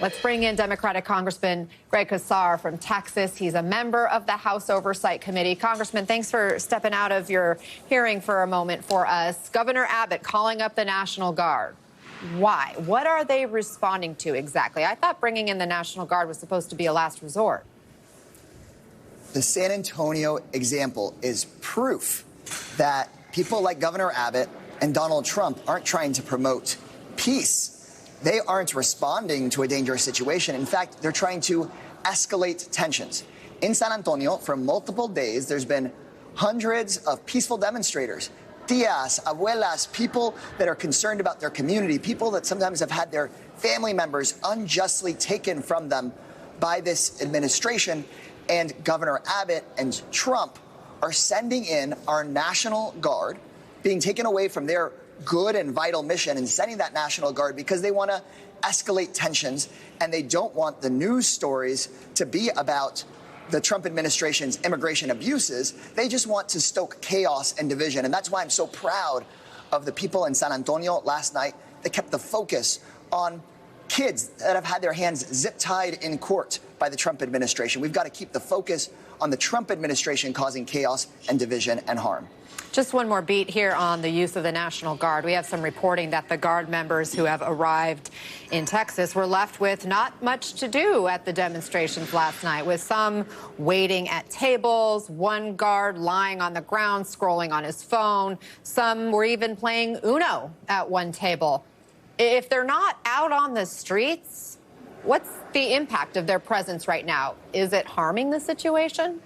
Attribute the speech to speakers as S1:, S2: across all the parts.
S1: Let's bring in Democratic Congressman Greg Casar from Texas. He's a member of the House Oversight Committee. Congressman, thanks for stepping out of your hearing for a moment for us. Governor Abbott calling up the National Guard. Why? What are they responding to exactly? I thought bringing in the National Guard was supposed to be a last resort.
S2: The San Antonio example is proof that people like Governor Abbott and Donald Trump aren't trying to promote peace. They aren't responding to a dangerous situation. In fact, they're trying to escalate tensions. In San Antonio, for multiple days, there's been hundreds of peaceful demonstrators, tias, abuelas, people that are concerned about their community, people that sometimes have had their family members unjustly taken from them by this administration. And Governor Abbott and Trump are sending in our National Guard, being taken away from their good and vital mission and sending that National Guard because they want to escalate tensions and they don't want the news stories to be about the Trump administration's immigration abuses. They just want to stoke chaos and division. And that's why I'm so proud of the people in San Antonio last night that kept the focus on kids that have had their hands zip-tied in court by the Trump administration. We've got to keep the focus on the Trump administration causing chaos and division and harm.
S1: Just one more beat here on the use of the National Guard. We have some reporting that the Guard members who have arrived in Texas were left with not much to do at the demonstrations last night, with some waiting at tables, one guard lying on the ground scrolling on his phone. Some were even playing Uno at one table. If they're not out on the streets, what's the impact of their presence right now? Is it harming the situation?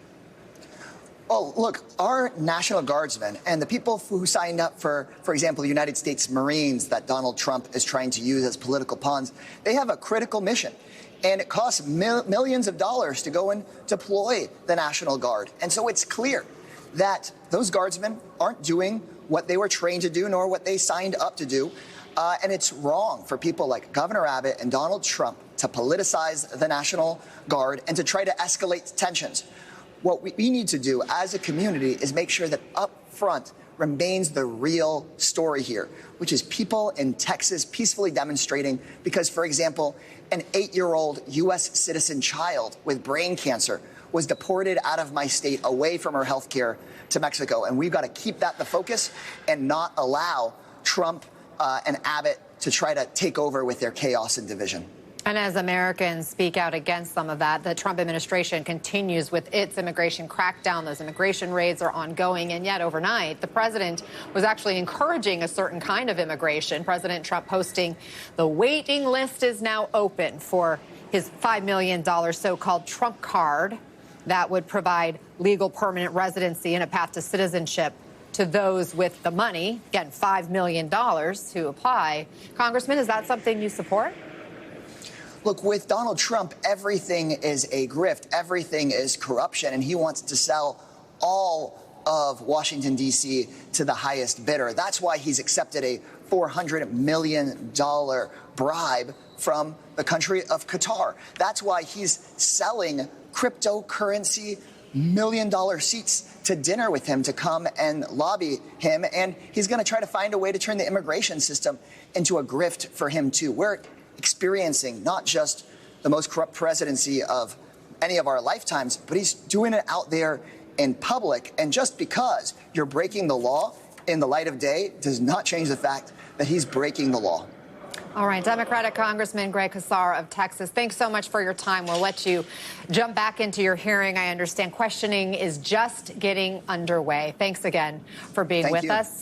S2: Oh, look, our National Guardsmen and the people who signed up for example, the United States Marines that Donald Trump is trying to use as political pawns, they have a critical mission. And it costs millions of dollars to go and deploy the National Guard. And so it's clear that those guardsmen aren't doing what they were trained to do, nor what they signed up to do. And it's wrong for people like Governor Abbott and Donald Trump to politicize the National Guard and to try to escalate tensions. What we need to do as a community is make sure that up front remains the real story here, which is people in Texas peacefully demonstrating because, for example, an 8-year-old U.S. citizen child with brain cancer was deported out of my state away from her health care to Mexico. And we've got to keep that the focus and not allow Trump and Abbott to try to take over with their chaos and division.
S1: And as Americans speak out against some of that, the Trump administration continues with its immigration crackdown. Those immigration raids are ongoing. And yet overnight, the president was actually encouraging a certain kind of immigration. President Trump posting the waiting list is now open for his $5 million so-called Trump card that would provide legal permanent residency and a path to citizenship to those with the money. Again, $5 million to apply. Congressman, is that something you support?
S2: Look, with Donald Trump, everything is a grift. Everything is corruption. And he wants to sell all of Washington, D.C. to the highest bidder. That's why he's accepted a $400 million bribe from the country of Qatar. That's why he's selling cryptocurrency million-dollar seats to dinner with him to come and lobby him. And he's going to try to find a way to turn the immigration system into a grift for him, too. We're experiencing not just the most corrupt presidency of any of our lifetimes, but he's doing it out there in public. And just because you're breaking the law in the light of day does not change the fact that he's breaking the law.
S1: All right, Democratic Congressman Greg Casar of Texas, thanks so much for your time. We'll let you jump back into your hearing. I understand questioning is just getting underway. Thanks again for being with us.